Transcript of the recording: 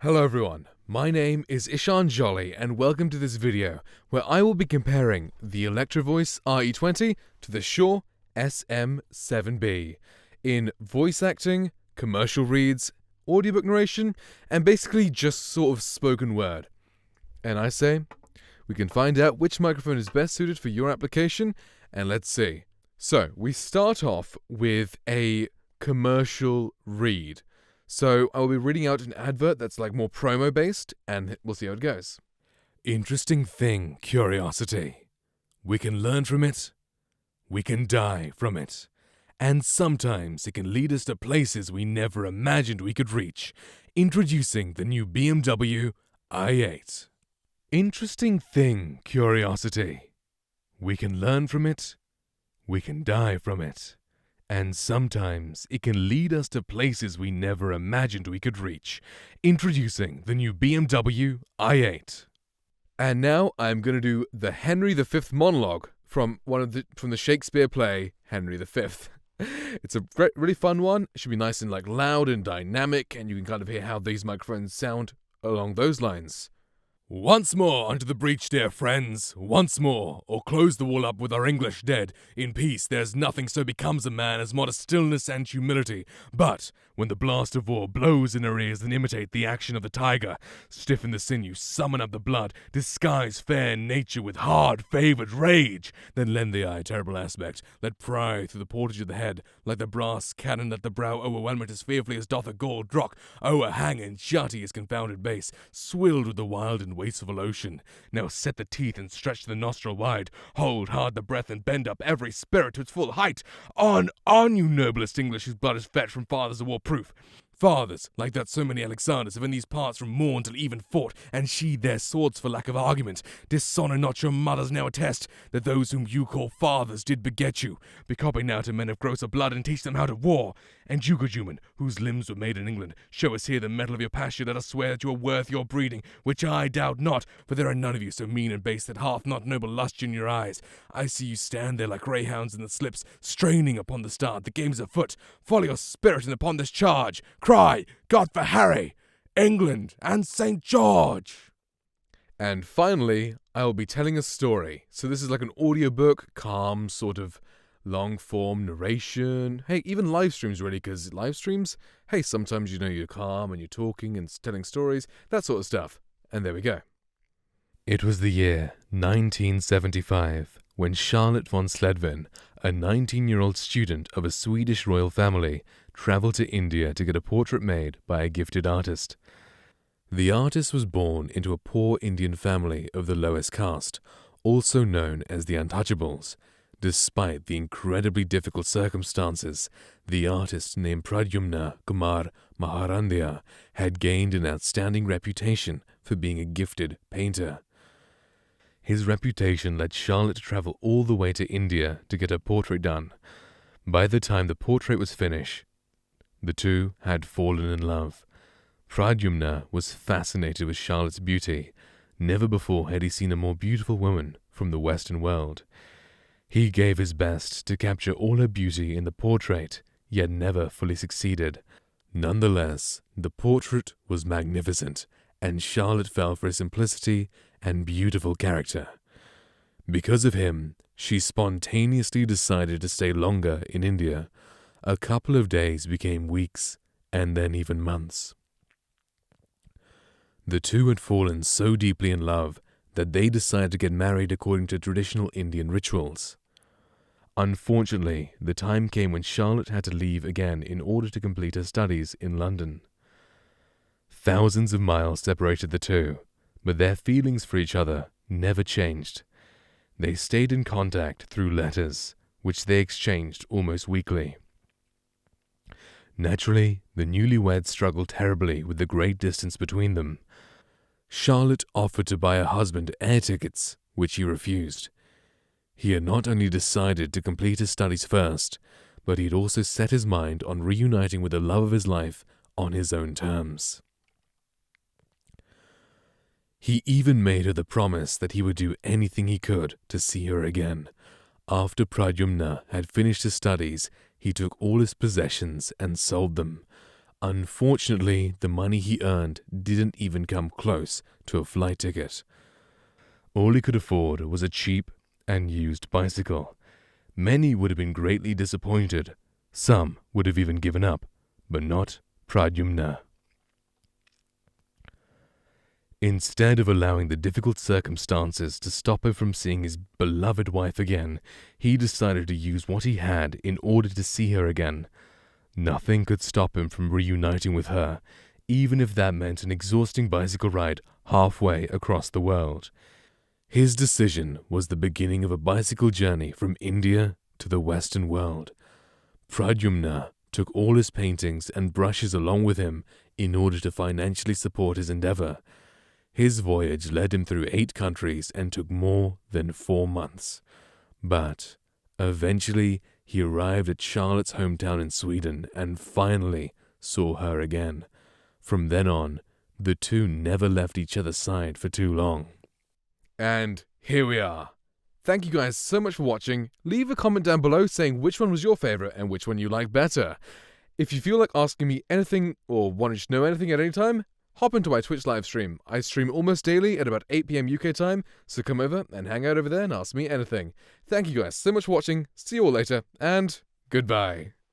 Hello everyone, my name is Ishan Jolly and welcome to this video where I will be comparing the ElectroVoice RE20 to the Shure SM7B in voice acting, commercial reads, audiobook narration, and basically just sort of spoken word. And I say, we can find out which microphone is best suited for your application, and let's see. So, we start off with a commercial read. So I will be reading out an advert that's like more promo based, and we'll see how it goes. Interesting thing, curiosity. We can learn from it. We can die from it. And sometimes it can lead us to places we never imagined we could reach. Introducing the new BMW i8. Interesting thing, curiosity. We can learn from it. We can die from it. And sometimes it can lead us to places we never imagined we could reach. Introducing the new BMW i8. And now I'm going to do the Henry V monologue from the Shakespeare play Henry V. It's a really fun one. It should be nice and loud and dynamic, and you can kind of hear how these microphones sound along those lines. Once more unto the breach, dear friends, once more, or close the wall up with our English dead. In peace there's nothing so becomes a man as modest stillness and humility. But when the blast of war blows in our ears, then imitate the action of the tiger. Stiffen the sinews, summon up the blood, disguise fair nature with hard favoured rage. Then lend the eye terrible aspect, let pry through the portage of the head, like the brass cannon let the brow overwhelm it as fearfully as doth a gold rock, o'erhang and jutty his confounded base, swilled with the wild and wasteful ocean. Now set the teeth and stretch the nostril wide, hold hard the breath and bend up every spirit to its full height. On, you noblest English whose blood is fetched from fathers of war proof. Fathers, like that so many Alexanders, have in these parts from morn till even fought, and sheathed their swords for lack of argument. Dishonour not your mothers, now attest that those whom you call fathers did beget you. Be copy now to men of grosser blood, and teach them how to war. And you, good human, whose limbs were made in England, show us here the mettle of your pasture, let us swear that you are worth your breeding, which I doubt not, for there are none of you so mean and base that hath not noble lust in your eyes. I see you stand there like greyhounds in the slips, straining upon the start. The game's afoot. Follow your spirit in upon this charge. Cry, God for Harry, England, and St. George! And finally, I will be telling a story. So this is like an audiobook, calm, sort of long-form narration. Hey, even live streams really, because live streams, hey, sometimes you're calm and you're talking and telling stories, that sort of stuff. And there we go. It was the year 1975 when Charlotte von Sledven, a 19-year-old student of a Swedish royal family, traveled to India to get a portrait made by a gifted artist. The artist was born into a poor Indian family of the lowest caste, also known as the Untouchables. Despite the incredibly difficult circumstances, the artist named Pradyumna Kumar Maharandya had gained an outstanding reputation for being a gifted painter. His reputation led Charlotte to travel all the way to India to get her portrait done. By the time the portrait was finished, the two had fallen in love. Pradyumna was fascinated with Charlotte's beauty. Never before had he seen a more beautiful woman from the Western world. He gave his best to capture all her beauty in the portrait, yet never fully succeeded. Nonetheless, the portrait was magnificent, and Charlotte fell for his simplicity and beautiful character. Because of him, she spontaneously decided to stay longer in India. A couple of days became weeks, and then even months. The two had fallen so deeply in love that they decided to get married according to traditional Indian rituals. Unfortunately, the time came when Charlotte had to leave again in order to complete her studies in London. Thousands of miles separated the two, but their feelings for each other never changed. They stayed in contact through letters, which they exchanged almost weekly. Naturally, the newlyweds struggled terribly with the great distance between them. Charlotte offered to buy her husband air tickets, which he refused. He had not only decided to complete his studies first, but he had also set his mind on reuniting with the love of his life on his own terms. He even made her the promise that he would do anything he could to see her again. After Pradyumna had finished his studies, he took all his possessions and sold them. Unfortunately, the money he earned didn't even come close to a flight ticket. All he could afford was a cheap and used bicycle. Many would have been greatly disappointed. Some would have even given up, but not Pradyumna. Instead of allowing the difficult circumstances to stop him from seeing his beloved wife again, he decided to use what he had in order to see her again. Nothing could stop him from reuniting with her, even if that meant an exhausting bicycle ride halfway across the world. His decision was the beginning of a bicycle journey from India to the Western world. Pradyumna took all his paintings and brushes along with him in order to financially support his endeavor. His voyage led him through 8 countries and took more than 4 months. But eventually he arrived at Charlotte's hometown in Sweden and finally saw her again. From then on, the two never left each other's side for too long. And here we are. Thank you guys so much for watching. Leave a comment down below saying which one was your favorite and which one you liked better. If you feel like asking me anything or wanted to know anything at any time, hop into my Twitch live stream. I stream almost daily at about 8 PM UK time, so come over and hang out over there and ask me anything. Thank you guys so much for watching. See you all later, and goodbye.